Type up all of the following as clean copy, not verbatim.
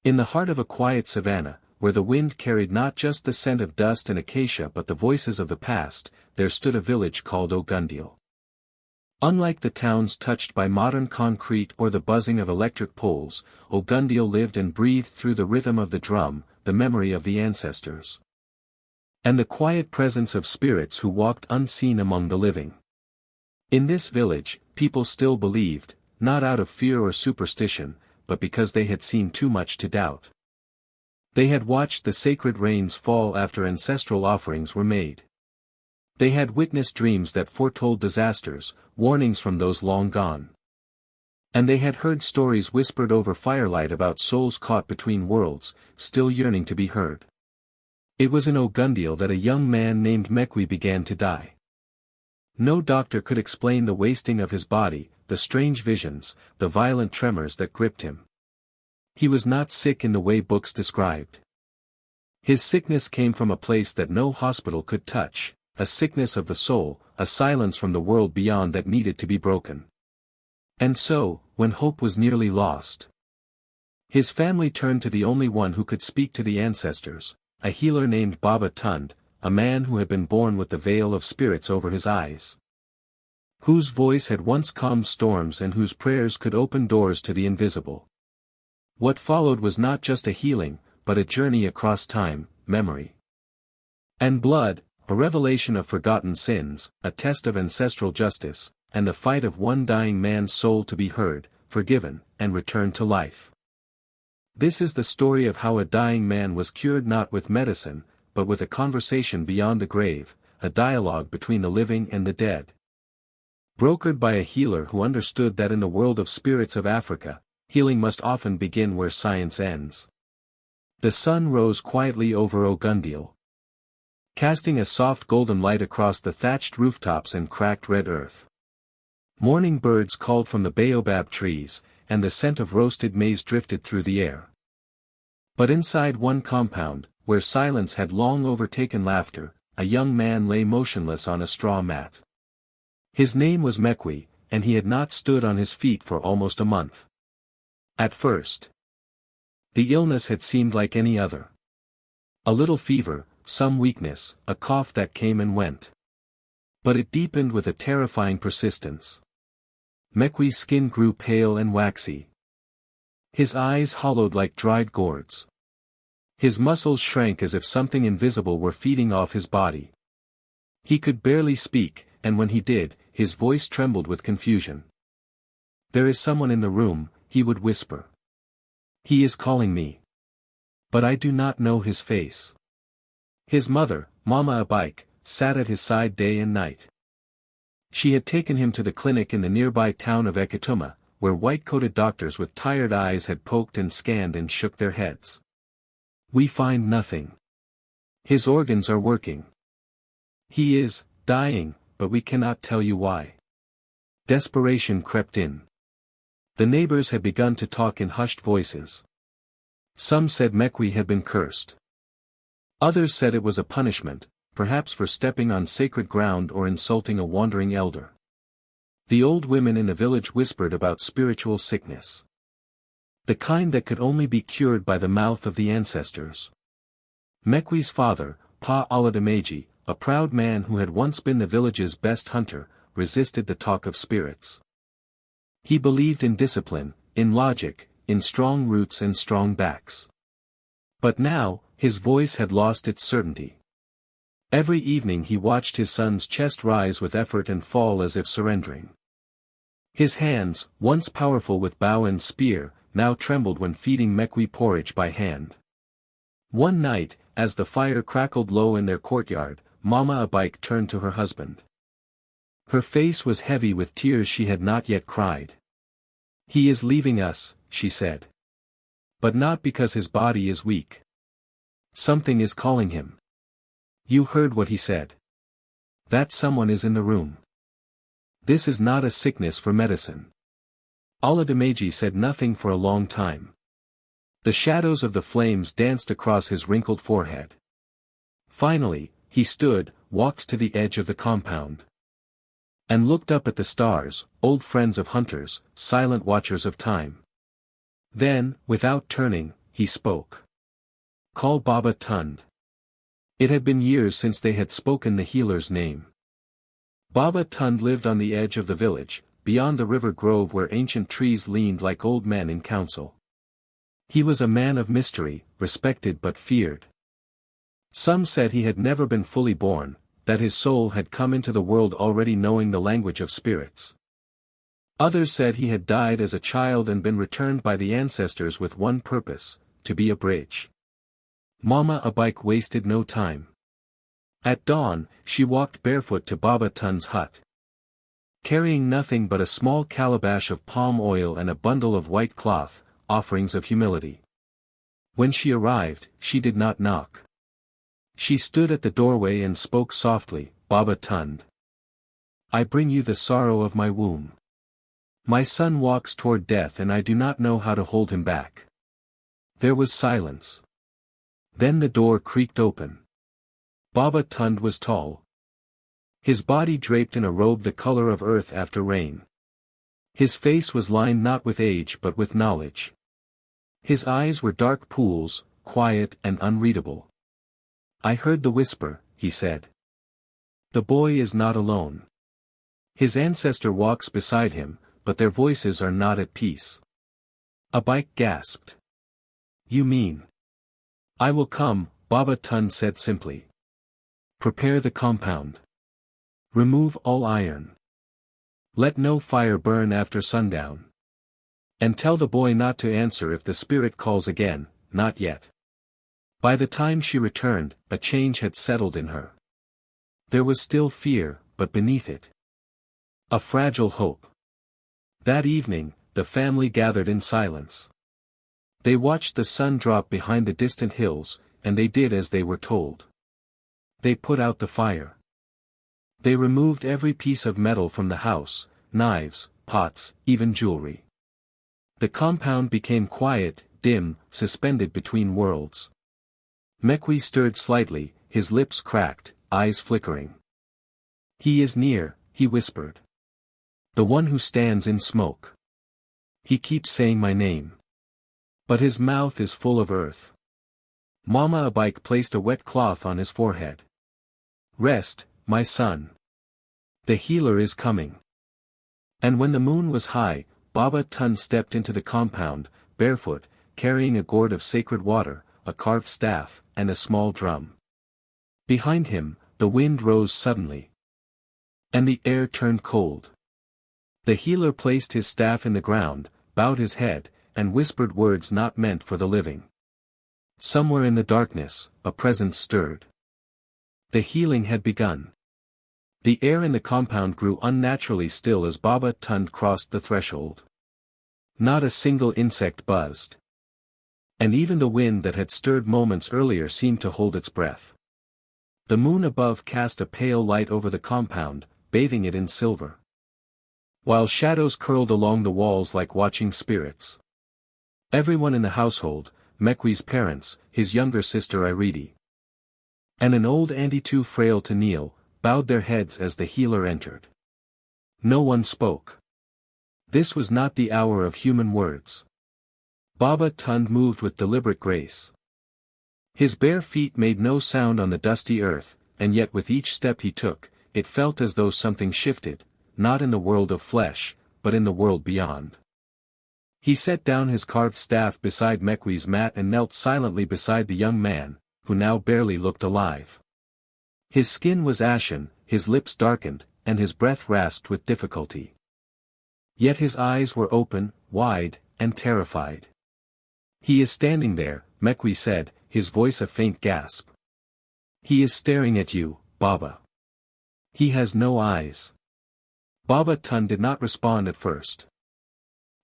In the heart of a quiet savanna, where the wind carried not just the scent of dust and acacia but the voices of the past, there stood a village called Ogundiel. Unlike the towns touched by modern concrete or the buzzing of electric poles, Ogundiel lived and breathed through the rhythm of the drum, the memory of the ancestors, and the quiet presence of spirits who walked unseen among the living. In this village, people still believed, not out of fear or superstition, but because they had seen too much to doubt. They had watched the sacred rains fall after ancestral offerings were made. They had witnessed dreams that foretold disasters, warnings from those long gone. And they had heard stories whispered over firelight about souls caught between worlds, still yearning to be heard. It was in Ogundiel that a young man named Mekwi began to die. No doctor could explain the wasting of his body, the strange visions, the violent tremors that gripped him. He was not sick in the way books described. His sickness came from a place that no hospital could touch, a sickness of the soul, a silence from the world beyond that needed to be broken. And so, when hope was nearly lost, his family turned to the only one who could speak to the ancestors, a healer named Baba Tund, a man who had been born with the veil of spirits over his eyes, whose voice had once calmed storms and whose prayers could open doors to the invisible. What followed was not just a healing, but a journey across time, memory, and blood, a revelation of forgotten sins, a test of ancestral justice, and the fight of one dying man's soul to be heard, forgiven, and returned to life. This is the story of how a dying man was cured not with medicine, but with a conversation beyond the grave, a dialogue between the living and the dead, brokered by a healer who understood that in the world of spirits of Africa, healing must often begin where science ends. The sun rose quietly over Ogundiel, casting a soft golden light across the thatched rooftops and cracked red earth. Morning birds called from the baobab trees, and the scent of roasted maize drifted through the air. But inside one compound, where silence had long overtaken laughter, a young man lay motionless on a straw mat. His name was Mekwi, and he had not stood on his feet for almost a month. At first, the illness had seemed like any other. A little fever, some weakness, a cough that came and went. But it deepened with a terrifying persistence. Mekwi's skin grew pale and waxy. His eyes hollowed like dried gourds. His muscles shrank as if something invisible were feeding off his body. He could barely speak, and when he did, his voice trembled with confusion. "There is someone in the room," he would whisper. "He is calling me. But I do not know his face." His mother, Mama Abike, sat at his side day and night. She had taken him to the clinic in the nearby town of Ekituma, where white-coated doctors with tired eyes had poked and scanned and shook their heads. "We find nothing. His organs are working. He is dying, but we cannot tell you why." Desperation crept in. The neighbors had begun to talk in hushed voices. Some said Mekwi had been cursed. Others said it was a punishment, perhaps for stepping on sacred ground or insulting a wandering elder. The old women in the village whispered about spiritual sickness, the kind that could only be cured by the mouth of the ancestors. Mekwi's father, Pa Oladimeji, a proud man who had once been the village's best hunter, resisted the talk of spirits. He believed in discipline, in logic, in strong roots and strong backs. But now, his voice had lost its certainty. Every evening he watched his son's chest rise with effort and fall as if surrendering. His hands, once powerful with bow and spear, now trembled when feeding Mekwi porridge by hand. One night, as the fire crackled low in their courtyard, Mama Abike turned to her husband. Her face was heavy with tears she had not yet cried. "He is leaving us," she said. "But not because his body is weak. Something is calling him. You heard what he said. That someone is in the room. This is not a sickness for medicine." Oladimeji said nothing for a long time. The shadows of the flames danced across his wrinkled forehead. Finally, he stood, walked to the edge of the compound, and looked up at the stars, old friends of hunters, silent watchers of time. Then, without turning, he spoke. Call Baba Tund. It had been years since they had spoken the healer's name. Baba Tund lived on the edge of the village, beyond the river grove where ancient trees leaned like old men in council. He was a man of mystery, respected but feared. Some said he had never been fully born, that his soul had come into the world already knowing the language of spirits. Others said he had died as a child and been returned by the ancestors with one purpose, to be a bridge. Mama Abike wasted no time. At dawn, she walked barefoot to Baba Tund's hut. Carrying nothing but a small calabash of palm oil and a bundle of white cloth, offerings of humility. When she arrived, she did not knock. She stood at the doorway and spoke softly, Baba Tund. I bring you the sorrow of my womb. My son walks toward death and I do not know how to hold him back. There was silence. Then the door creaked open. Baba Tund was tall. His body draped in a robe the color of earth after rain. His face was lined not with age but with knowledge. His eyes were dark pools, quiet and unreadable. I heard the whisper, he said. The boy is not alone. His ancestor walks beside him, but their voices are not at peace. Abike gasped. You mean? I will come, Baba Tund said simply. Prepare the compound. Remove all iron. Let no fire burn after sundown. And tell the boy not to answer if the spirit calls again, not yet. By the time she returned, a change had settled in her. There was still fear, but beneath it, a fragile hope. That evening, the family gathered in silence. They watched the sun drop behind the distant hills, and they did as they were told. They put out the fire. They removed every piece of metal from the house, knives, pots, even jewelry. The compound became quiet, dim, suspended between worlds. Mekwi stirred slightly, his lips cracked, eyes flickering. He is near, he whispered. The one who stands in smoke. He keeps saying my name. But his mouth is full of earth. Mama Abike placed a wet cloth on his forehead. Rest, my son. The healer is coming. And when the moon was high, Baba Tund stepped into the compound, barefoot, carrying a gourd of sacred water, a carved staff, and a small drum. Behind him, the wind rose suddenly. And the air turned cold. The healer placed his staff in the ground, bowed his head, and whispered words not meant for the living. Somewhere in the darkness, a presence stirred. The healing had begun. The air in the compound grew unnaturally still as Baba Tund crossed the threshold. Not a single insect buzzed. And even the wind that had stirred moments earlier seemed to hold its breath. The moon above cast a pale light over the compound, bathing it in silver. While shadows curled along the walls like watching spirits. Everyone in the household, Mekwi's parents, his younger sister Iridi, and an old auntie too frail to kneel, bowed their heads as the healer entered. No one spoke. This was not the hour of human words. Baba Tund moved with deliberate grace. His bare feet made no sound on the dusty earth, and yet with each step he took, it felt as though something shifted, not in the world of flesh, but in the world beyond. He set down his carved staff beside Mekwi's mat and knelt silently beside the young man, who now barely looked alive. His skin was ashen, his lips darkened, and his breath rasped with difficulty. Yet his eyes were open, wide, and terrified. He is standing there, Mekwi said, his voice a faint gasp. He is staring at you, Baba. He has no eyes. Baba Tund did not respond at first.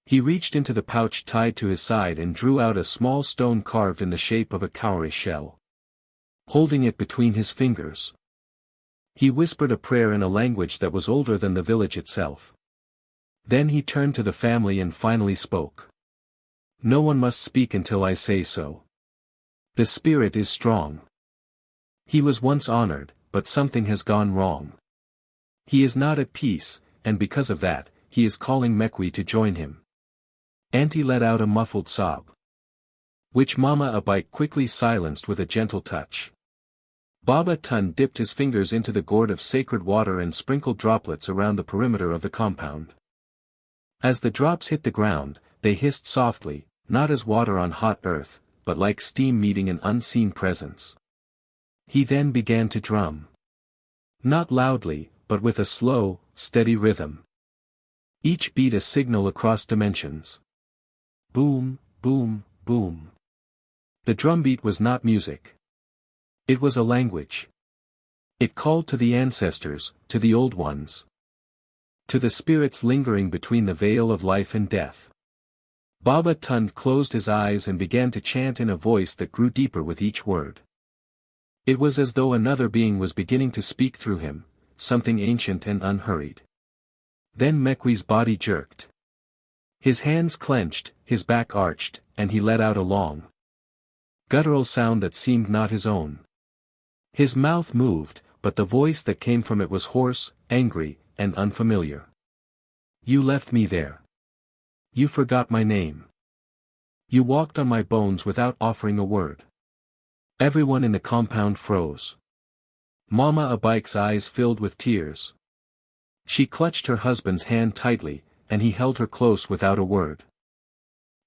He reached into the pouch tied to his side and drew out a small stone carved in the shape of a cowrie shell. Holding it between his fingers, he whispered a prayer in a language that was older than the village itself. Then he turned to the family and finally spoke. No one must speak until I say so. The spirit is strong. He was once honored, but something has gone wrong. He is not at peace, and because of that, he is calling Mekwi to join him. Auntie let out a muffled sob. which Mama Abike quickly silenced with a gentle touch. Baba Tun dipped his fingers into the gourd of sacred water and sprinkled droplets around the perimeter of the compound. As the drops hit the ground, they hissed softly, not as water on hot earth, but like steam meeting an unseen presence. He then began to drum. Not loudly, but with a slow, steady rhythm. Each beat a signal across dimensions. Boom, boom, boom. The drumbeat was not music. It was a language. It called to the ancestors, to the old ones. To the spirits lingering between the veil of life and death. Baba Tund closed his eyes and began to chant in a voice that grew deeper with each word. It was as though another being was beginning to speak through him, something ancient and unhurried. Then Mekwi's body jerked. His hands clenched, his back arched, and he let out a long, guttural sound that seemed not his own. His mouth moved, but the voice that came from it was hoarse, angry, and unfamiliar. You left me there. You forgot my name. You walked on my bones without offering a word. Everyone in the compound froze. Mama Abike's eyes filled with tears. She clutched her husband's hand tightly, and he held her close without a word.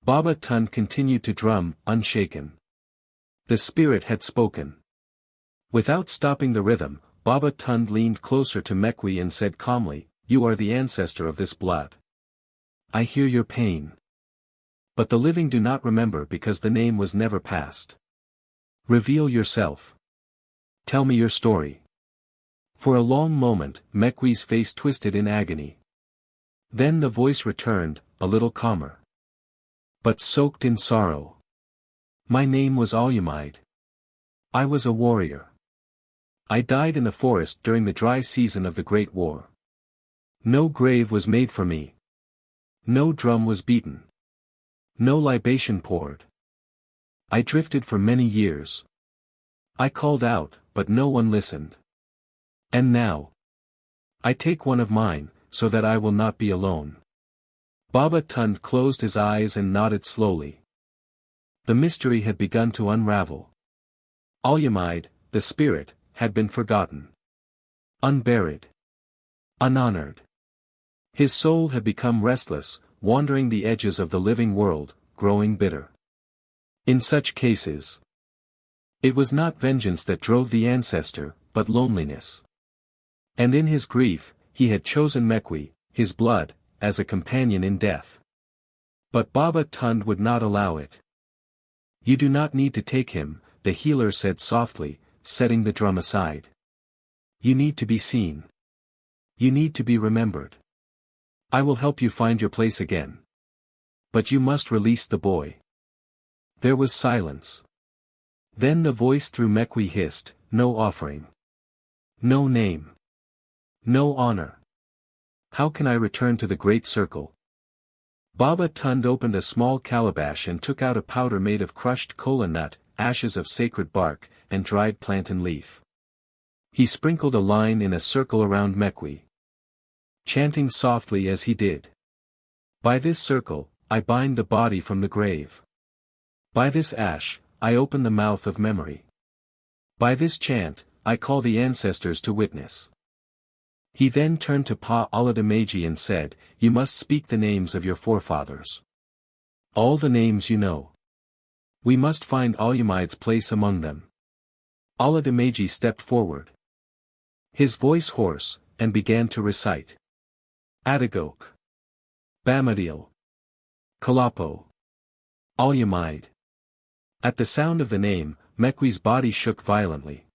Baba Tun continued to drum, unshaken. The spirit had spoken. Without stopping the rhythm, Baba Tund leaned closer to Mekwi and said calmly, "You are the ancestor of this blood. I hear your pain. But the living do not remember because the name was never passed. Reveal yourself. Tell me your story." For a long moment, Mekwi's face twisted in agony. Then the voice returned, a little calmer. But soaked in sorrow. My name was Alyamide. I was a warrior. I died in the forest during the dry season of the Great War. No grave was made for me. No drum was beaten. No libation poured. I drifted for many years. I called out, but no one listened. And now, I take one of mine, so that I will not be alone. Baba Tund closed his eyes and nodded slowly. The mystery had begun to unravel. Alyamide, the spirit, had been forgotten. Unburied. Unhonored. His soul had become restless, wandering the edges of the living world, growing bitter. In such cases, it was not vengeance that drove the ancestor, but loneliness. And in his grief, he had chosen Mekwi, his blood, as a companion in death. But Baba Tund would not allow it. You do not need to take him, the healer said softly, setting the drum aside. You need to be seen. You need to be remembered. I will help you find your place again. But you must release the boy. There was silence. Then the voice through Mekwi hissed, no offering. No name. No honor. How can I return to the great circle? Baba Tund opened a small calabash and took out a powder made of crushed kola nut, ashes of sacred bark, and dried plantain leaf. He sprinkled a line in a circle around Mekwi, chanting softly as he did. By this circle, I bind the body from the grave. By this ash, I open the mouth of memory. By this chant, I call the ancestors to witness. He then turned to Pa Oladameji and said, You must speak the names of your forefathers. All the names you know. We must find Alyamide's place among them. Oladameji stepped forward. His voice hoarse, and began to recite. Adagok. Bamadil. Kalapo. Alyamide. At the sound of the name, Mekwi's body shook violently.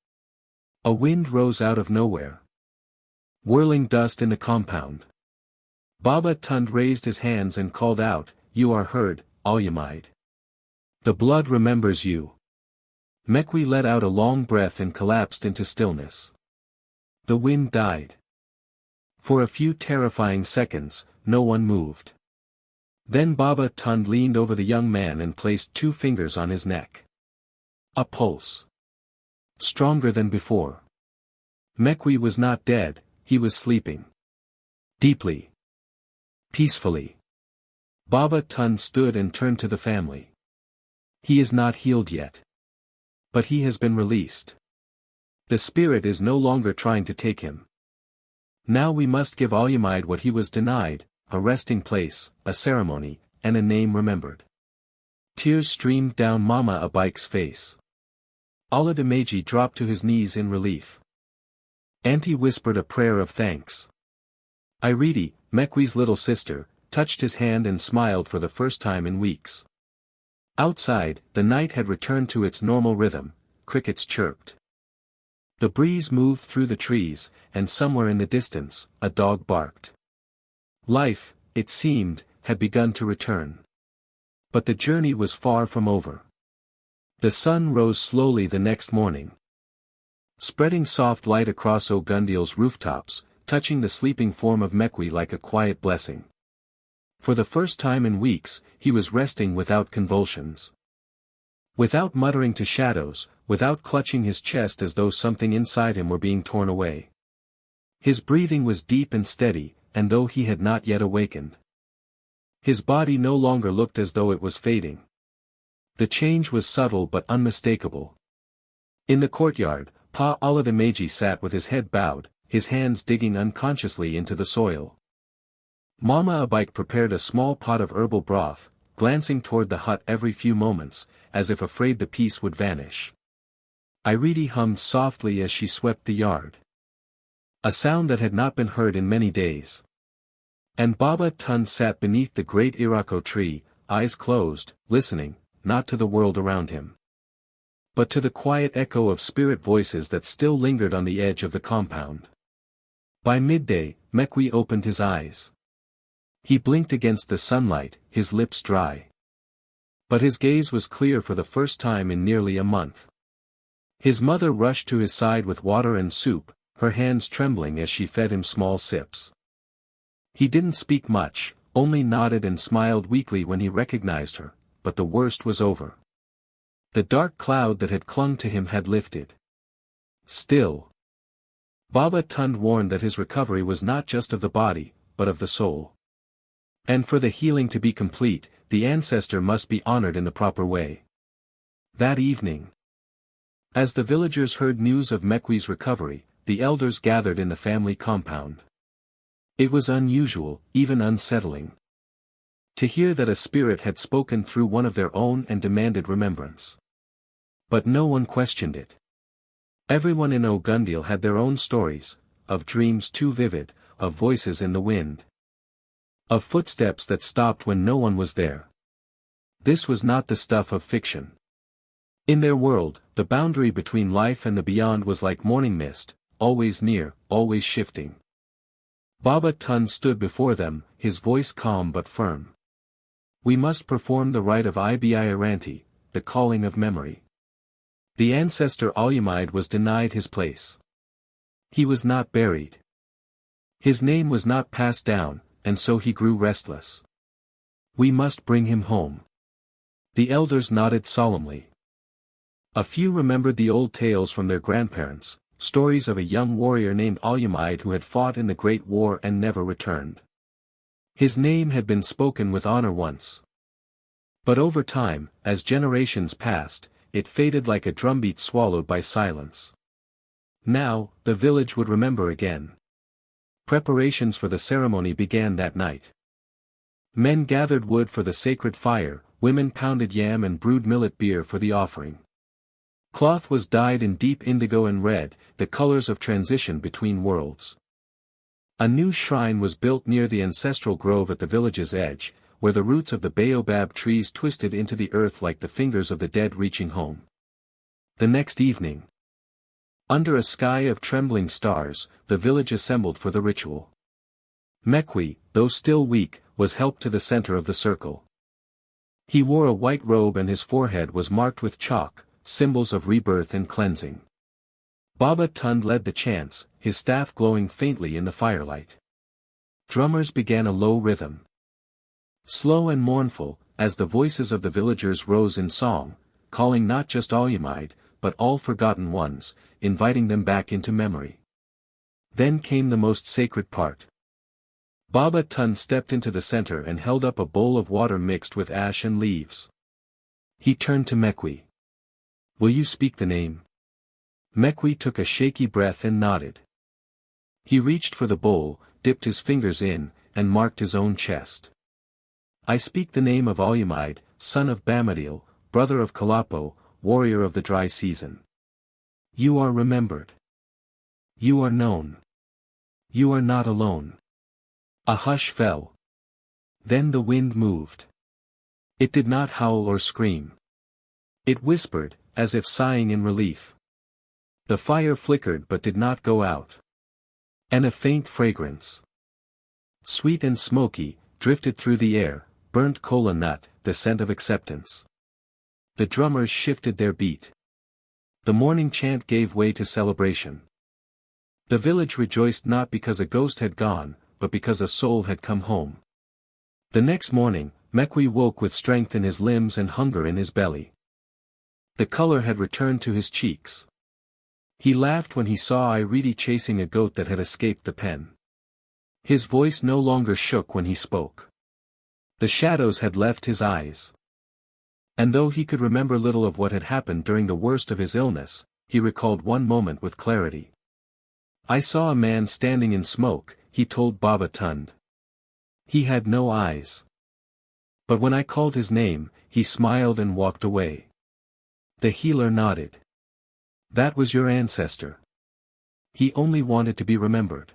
A wind rose out of nowhere, whirling dust in the compound. Baba Tund raised his hands and called out, You are heard, Alyamide. The blood remembers you. Mekwi let out a long breath and collapsed into stillness. The wind died. For a few terrifying seconds, no one moved. Then Baba Tund leaned over the young man and placed 2 fingers on his neck. A pulse. Stronger than before. Mekwi was not dead, he was sleeping. Deeply. Peacefully. Baba Tund stood and turned to the family. He is not healed yet. But he has been released. The spirit is no longer trying to take him. Now we must give Alyamide what he was denied, a resting place, a ceremony, and a name remembered. Tears streamed down Mama Abike's face. Oladimeji dropped to his knees in relief. Auntie whispered a prayer of thanks. Iridi, Mekwi's little sister, touched his hand and smiled for the first time in weeks. Outside, the night had returned to its normal rhythm, crickets chirped. The breeze moved through the trees, and somewhere in the distance, a dog barked. Life, it seemed, had begun to return. But the journey was far from over. The sun rose slowly the next morning, spreading soft light across Ogundil's rooftops, touching the sleeping form of Mekwi like a quiet blessing. For the first time in weeks, he was resting without convulsions. Without muttering to shadows, without clutching his chest as though something inside him were being torn away. His breathing was deep and steady, and though he had not yet awakened, his body no longer looked as though it was fading. The change was subtle but unmistakable. In the courtyard, Pa Oladimeji sat with his head bowed, his hands digging unconsciously into the soil. Mama Abike prepared a small pot of herbal broth, glancing toward the hut every few moments, as if afraid the peace would vanish. Iridi hummed softly as she swept the yard. A sound that had not been heard in many days. And Baba Tun sat beneath the great Irako tree, eyes closed, listening, not to the world around him, but to the quiet echo of spirit voices that still lingered on the edge of the compound. By midday, Mekwi opened his eyes. He blinked against the sunlight, his lips dry. But his gaze was clear for the first time in nearly a month. His mother rushed to his side with water and soup, her hands trembling as she fed him small sips. He didn't speak much, only nodded and smiled weakly when he recognized her, but the worst was over. The dark cloud that had clung to him had lifted. Still, Baba Tund warned that his recovery was not just of the body, but of the soul. And for the healing to be complete, the ancestor must be honored in the proper way. That evening, as the villagers heard news of Mekwi's recovery, the elders gathered in the family compound. It was unusual, even unsettling, to hear that a spirit had spoken through one of their own and demanded remembrance. But no one questioned it. Everyone in Ogundil had their own stories, of dreams too vivid, of voices in the wind, of footsteps that stopped when no one was there. This was not the stuff of fiction. In their world, the boundary between life and the beyond was like morning mist, always near, always shifting. Baba Tun stood before them, his voice calm but firm. We must perform the rite of Ibi Iranti, the calling of memory. The ancestor Alyamide was denied his place. He was not buried. His name was not passed down, and so he grew restless. We must bring him home. The elders nodded solemnly. A few remembered the old tales from their grandparents, stories of a young warrior named Alyamide who had fought in the Great War and never returned. His name had been spoken with honor once. But over time, as generations passed, it faded like a drumbeat swallowed by silence. Now, the village would remember again. Preparations for the ceremony began that night. Men gathered wood for the sacred fire, women pounded yam and brewed millet beer for the offering. Cloth was dyed in deep indigo and red, the colors of transition between worlds. A new shrine was built near the ancestral grove at the village's edge, where the roots of the baobab trees twisted into the earth like the fingers of the dead reaching home. The next evening, under a sky of trembling stars, the village assembled for the ritual. Mekwi, though still weak, was helped to the center of the circle. He wore a white robe and his forehead was marked with chalk, symbols of rebirth and cleansing. Baba Tund led the chants, his staff glowing faintly in the firelight. Drummers began a low rhythm, slow and mournful, as the voices of the villagers rose in song, calling not just Alyamide, but all forgotten ones, inviting them back into memory. Then came the most sacred part. Baba Tund stepped into the center and held up a bowl of water mixed with ash and leaves. He turned to Mekwi. "Will you speak the name?" Mekwi took a shaky breath and nodded. He reached for the bowl, dipped his fingers in, and marked his own chest. "I speak the name of Alumide, son of Bamadil, brother of Kalapo, warrior of the dry season. You are remembered. You are known. You are not alone." A hush fell. Then the wind moved. It did not howl or scream. It whispered, as if sighing in relief. The fire flickered but did not go out. And a faint fragrance, sweet and smoky, drifted through the air, burnt kola nut, the scent of acceptance. The drummers shifted their beat. The morning chant gave way to celebration. The village rejoiced not because a ghost had gone, but because a soul had come home. The next morning, Mekwi woke with strength in his limbs and hunger in his belly. The color had returned to his cheeks. He laughed when he saw Iridi chasing a goat that had escaped the pen. His voice no longer shook when he spoke. The shadows had left his eyes. And though he could remember little of what had happened during the worst of his illness, he recalled one moment with clarity. "I saw a man standing in smoke," he told Baba Tund. "He had no eyes. But when I called his name, he smiled and walked away." The healer nodded. "That was your ancestor. He only wanted to be remembered."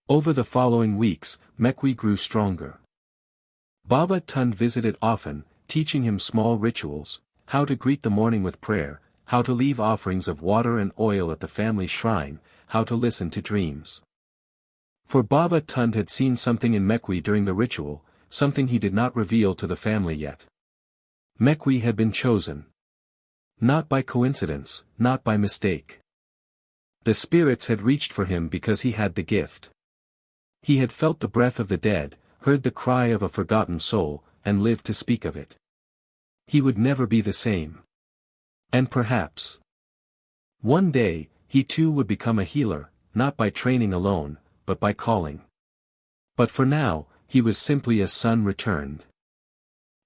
Over the following weeks, Mekwi grew stronger. Baba Tund visited often, teaching him small rituals, how to greet the morning with prayer, how to leave offerings of water and oil at the family shrine, how to listen to dreams. For Baba Tund had seen something in Mekwi during the ritual, something he did not reveal to the family yet. Mekwi had been chosen. Not by coincidence, not by mistake. The spirits had reached for him because he had the gift. He had felt the breath of the dead, heard the cry of a forgotten soul, and lived to speak of it. He would never be the same. And perhaps one day, he too would become a healer, not by training alone, but by calling. But for now, he was simply a son returned.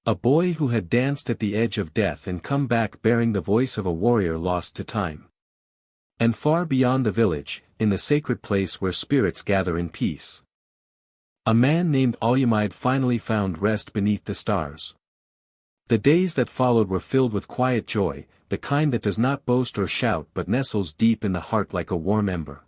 A boy who had danced at the edge of death and come back bearing the voice of a warrior lost to time. And far beyond the village, in the sacred place where spirits gather in peace, a man named Alumide finally found rest beneath the stars. The days that followed were filled with quiet joy, the kind that does not boast or shout but nestles deep in the heart like a warm ember.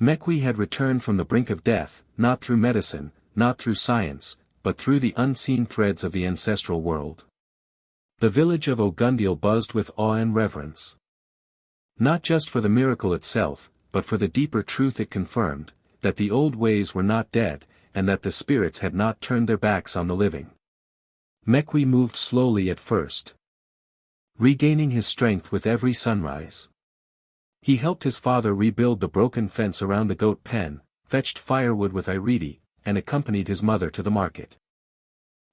Mekwi had returned from the brink of death, not through medicine, not through science, but through the unseen threads of the ancestral world. The village of Ogundil buzzed with awe and reverence. Not just for the miracle itself, but for the deeper truth it confirmed, that the old ways were not dead, and that the spirits had not turned their backs on the living. Mekwi moved slowly at first, regaining his strength with every sunrise. He helped his father rebuild the broken fence around the goat pen, fetched firewood with Iridi, and accompanied his mother to the market.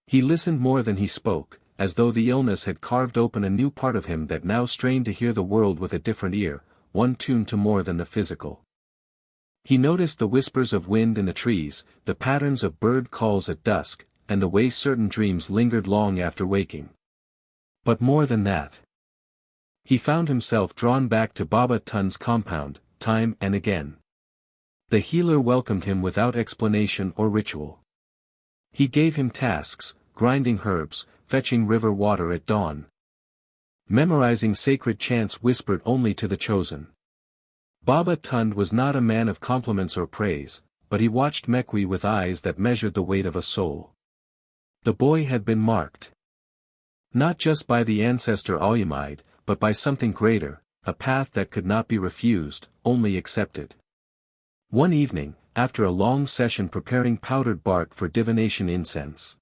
He listened more than he spoke, as though the illness had carved open a new part of him that now strained to hear the world with a different ear, one tuned to more than the physical. He noticed the whispers of wind in the trees, the patterns of bird calls at dusk, and the way certain dreams lingered long after waking. But more than that, he found himself drawn back to Baba Tund's compound, time and again. The healer welcomed him without explanation or ritual. He gave him tasks, grinding herbs, fetching river water at dawn, memorizing sacred chants whispered only to the chosen. Baba Tund was not a man of compliments or praise, but he watched Mekwi with eyes that measured the weight of a soul. The boy had been marked, not just by the ancestor Alumide, but by something greater, a path that could not be refused, only accepted. One evening, after a long session preparing powdered bark for divination incense,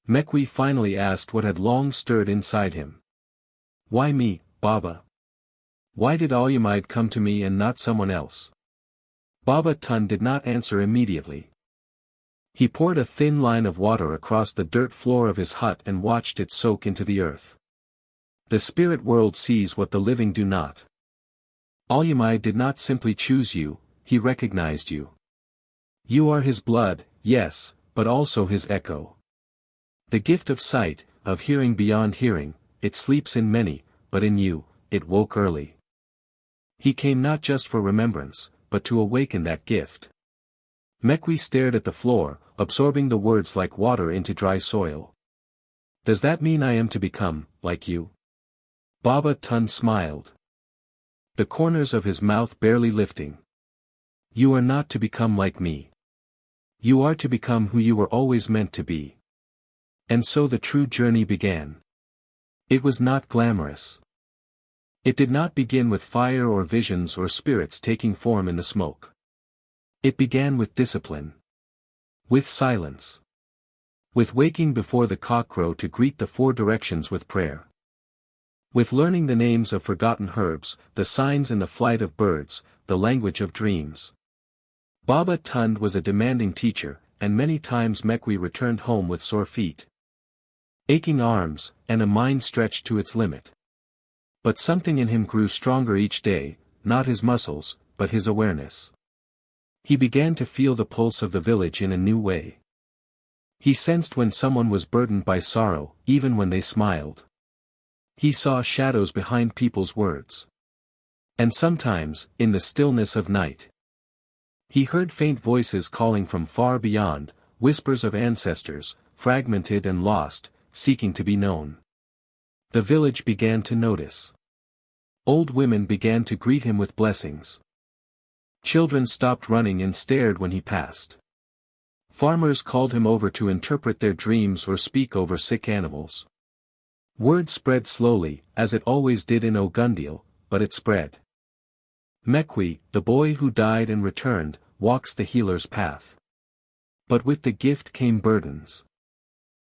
Mekwi finally asked what had long stirred inside him. "Why me, Baba? Why did Alumide come to me and not someone else?" Baba Tund did not answer immediately. He poured a thin line of water across the dirt floor of his hut and watched it soak into the earth. The spirit world sees what the living do not. Alumide did not simply choose you, he recognized you. You are his blood, yes, but also his echo. The gift of sight, of hearing beyond hearing, it sleeps in many, but in you, it woke early. He came not just for remembrance, but to awaken that gift. Mekwi stared at the floor, absorbing the words like water into dry soil. Does that mean I am to become, like you? Baba Tun smiled, the corners of his mouth barely lifting. You are not to become like me. You are to become who you were always meant to be. And so the true journey began. It was not glamorous. It did not begin with fire or visions or spirits taking form in the smoke. It began with discipline. With silence. With waking before the cockcrow to greet the four directions with prayer. With learning the names of forgotten herbs, the signs in the flight of birds, the language of dreams. Baba Tund was a demanding teacher, and many times Mekwi returned home with sore feet, aching arms, and a mind stretched to its limit. But something in him grew stronger each day, not his muscles, but his awareness. He began to feel the pulse of the village in a new way. He sensed when someone was burdened by sorrow, even when they smiled. He saw shadows behind people's words. And sometimes, in the stillness of night, he heard faint voices calling from far beyond, whispers of ancestors, fragmented and lost, seeking to be known. The village began to notice. Old women began to greet him with blessings. Children stopped running and stared when he passed. Farmers called him over to interpret their dreams or speak over sick animals. Word spread slowly, as it always did in Ogundil, but it spread. Mekwi, the boy who died and returned, walks the healer's path. But with the gift came burdens.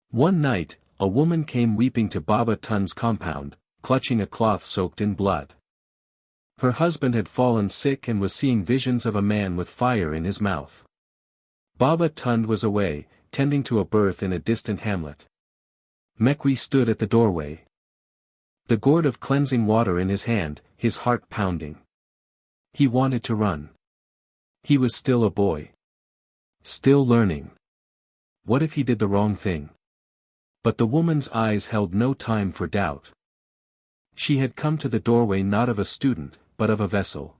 One night, a woman came weeping to Baba Tun's compound, clutching a cloth soaked in blood. Her husband had fallen sick and was seeing visions of a man with fire in his mouth. Baba Tund was away, tending to a birth in a distant hamlet. Mekwi stood at the doorway, the gourd of cleansing water in his hand, his heart pounding. He wanted to run. He was still a boy. Still learning. What if he did the wrong thing? But the woman's eyes held no time for doubt. She had come to the doorway not of a student, but of a vessel.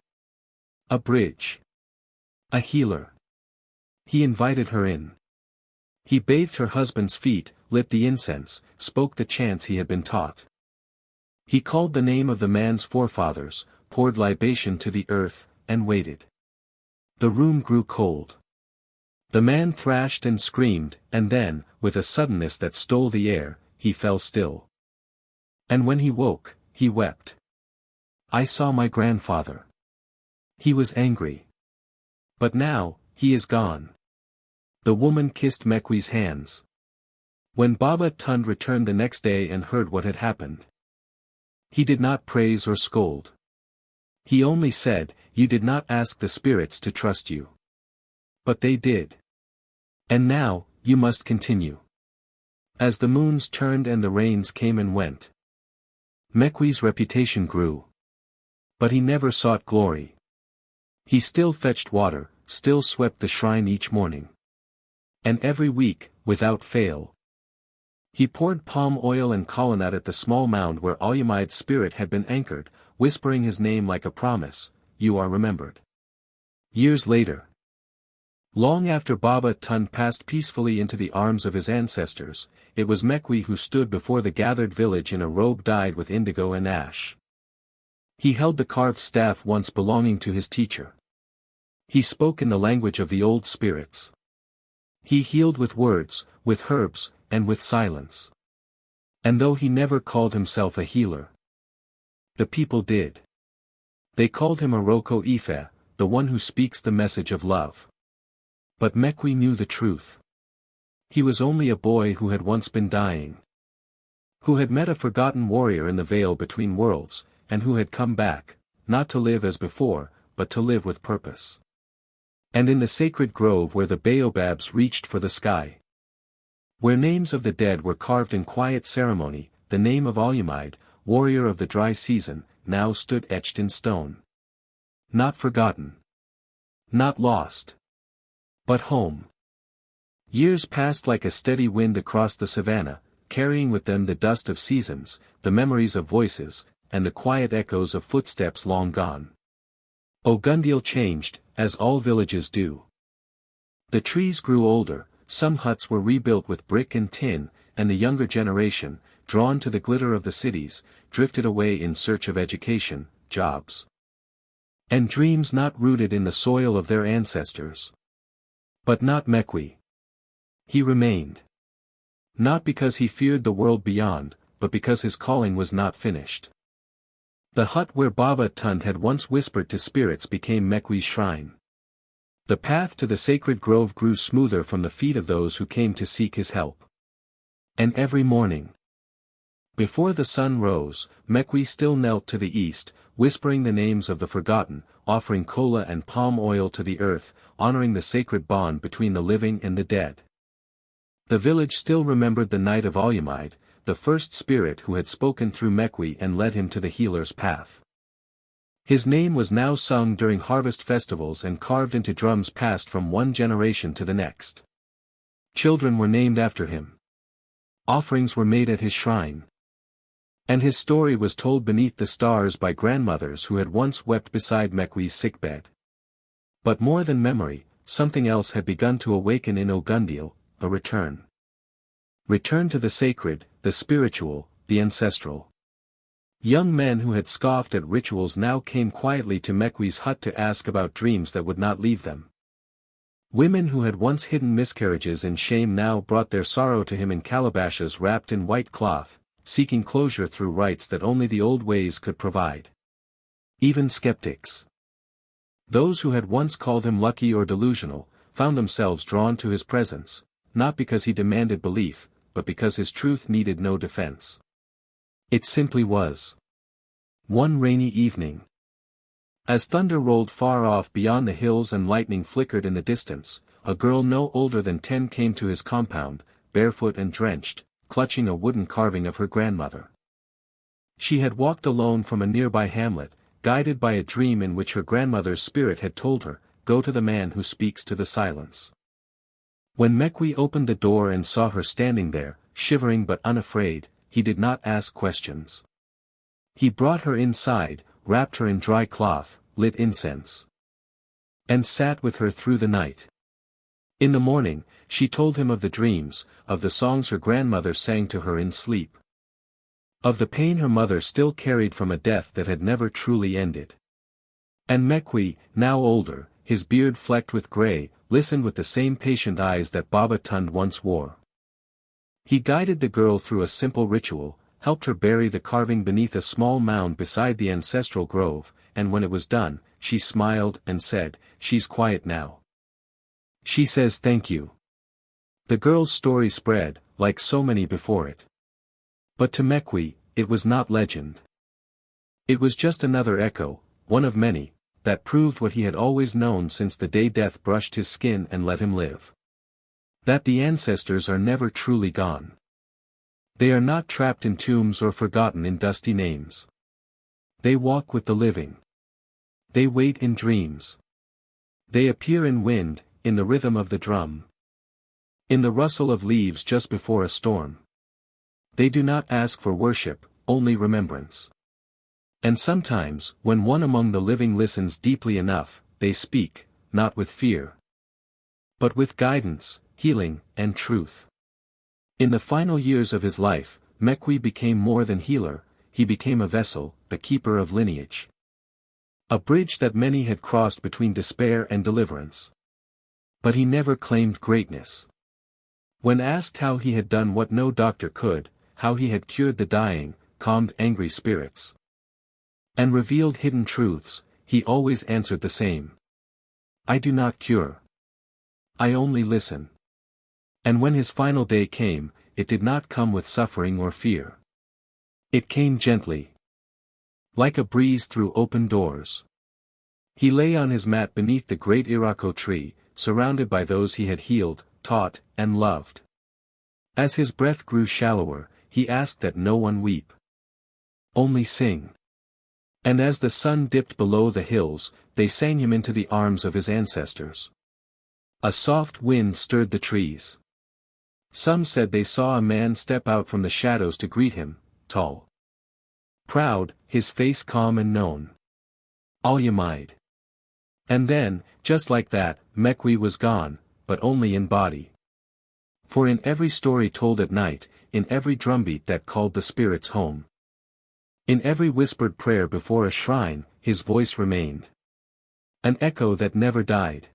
A bridge. A healer. He invited her in. He bathed her husband's feet, lit the incense, spoke the chants he had been taught. He called the name of the man's forefathers, poured libation to the earth, and waited. The room grew cold. The man thrashed and screamed, and then, with a suddenness that stole the air, he fell still. And when he woke, he wept. I saw my grandfather. He was angry. But now, he is gone. The woman kissed Mekwi's hands. When Baba Tund returned the next day and heard what had happened, he did not praise or scold. He only said, "You did not ask the spirits to trust you. But they did. And now, you must continue." As the moons turned and the rains came and went, Mekwi's reputation grew. But he never sought glory. He still fetched water, still swept the shrine each morning. And every week, without fail, he poured palm oil and colonnade at the small mound where Alyamide's spirit had been anchored, whispering his name like a promise, "You are remembered." Years later, long after Baba Tund passed peacefully into the arms of his ancestors, it was Mekwi who stood before the gathered village in a robe dyed with indigo and ash. He held the carved staff once belonging to his teacher. He spoke in the language of the old spirits. He healed with words, with herbs, and with silence. And though he never called himself a healer, the people did. They called him Aroko Ife, the one who speaks the message of love. But Mekwi knew the truth. He was only a boy who had once been dying. Who had met a forgotten warrior in the veil between worlds, and who had come back, not to live as before, but to live with purpose. And in the sacred grove where the baobabs reached for the sky, where names of the dead were carved in quiet ceremony, the name of Alyamide, warrior of the dry season, now stood etched in stone. Not forgotten. Not lost. But home. Years passed like a steady wind across the savannah, carrying with them the dust of seasons, the memories of voices, and the quiet echoes of footsteps long gone. Ogundiel changed, as all villages do. The trees grew older, some huts were rebuilt with brick and tin, and the younger generation, drawn to the glitter of the cities, drifted away in search of education, jobs, and dreams not rooted in the soil of their ancestors. But not Mekwi. He remained. Not because he feared the world beyond, but because his calling was not finished. The hut where Baba Tund had once whispered to spirits became Mekwi's shrine. The path to the sacred grove grew smoother from the feet of those who came to seek his help. And every morning, before the sun rose, Mekwi still knelt to the east, whispering the names of the forgotten, offering kola and palm oil to the earth, honoring the sacred bond between the living and the dead. The village still remembered the night of Alyamide, the first spirit who had spoken through Mekwi and led him to the healer's path. His name was now sung during harvest festivals and carved into drums passed from one generation to the next. Children were named after him. Offerings were made at his shrine. And his story was told beneath the stars by grandmothers who had once wept beside Mekwi's sickbed. But more than memory, something else had begun to awaken in Ogundiel, a return. Return to the sacred, the spiritual, the ancestral. Young men who had scoffed at rituals now came quietly to Mekwi's hut to ask about dreams that would not leave them. Women who had once hidden miscarriages in shame now brought their sorrow to him in calabashes wrapped in white cloth, seeking closure through rites that only the old ways could provide. Even skeptics, those who had once called him lucky or delusional, found themselves drawn to his presence, not because he demanded belief, but because his truth needed no defense. It simply was. One rainy evening, as thunder rolled far off beyond the hills and lightning flickered in the distance, a girl no older than 10 came to his compound, barefoot and drenched, clutching a wooden carving of her grandmother. She had walked alone from a nearby hamlet, guided by a dream in which her grandmother's spirit had told her, "Go to the man who speaks to the silence." When Mekwi opened the door and saw her standing there, shivering but unafraid, he did not ask questions. He brought her inside, wrapped her in dry cloth, lit incense, and sat with her through the night. In the morning, she told him of the dreams, of the songs her grandmother sang to her in sleep, of the pain her mother still carried from a death that had never truly ended. And Mekwi, now older, his beard flecked with gray, listened with the same patient eyes that Baba Tund once wore. He guided the girl through a simple ritual, helped her bury the carving beneath a small mound beside the ancestral grove, and when it was done, she smiled and said, "She's quiet now. She says thank you." The girl's story spread, like so many before it. But to Mekwi, it was not legend. It was just another echo, one of many, that proved what he had always known since the day death brushed his skin and let him live. That the ancestors are never truly gone. They are not trapped in tombs or forgotten in dusty names. They walk with the living. They wait in dreams. They appear in wind, in the rhythm of the drum, in the rustle of leaves just before a storm. They do not ask for worship, only remembrance. And sometimes, when one among the living listens deeply enough, they speak, not with fear, but with guidance, healing, and truth. In the final years of his life, Mekwi became more than healer, he became a vessel, a keeper of lineage. A bridge that many had crossed between despair and deliverance. But he never claimed greatness. When asked how he had done what no doctor could, how he had cured the dying, calmed angry spirits, and revealed hidden truths, he always answered the same. "I do not cure. I only listen." And when his final day came, it did not come with suffering or fear. It came gently, like a breeze through open doors. He lay on his mat beneath the great Irako tree, surrounded by those he had healed, taught, and loved. As his breath grew shallower, he asked that no one weep. Only sing. And as the sun dipped below the hills, they sang him into the arms of his ancestors. A soft wind stirred the trees. Some said they saw a man step out from the shadows to greet him, tall, proud, his face calm and known. Al-Yamid. And then, just like that, Mekwi was gone, but only in body. For in every story told at night, in every drumbeat that called the spirits home, in every whispered prayer before a shrine, his voice remained. An echo that never died.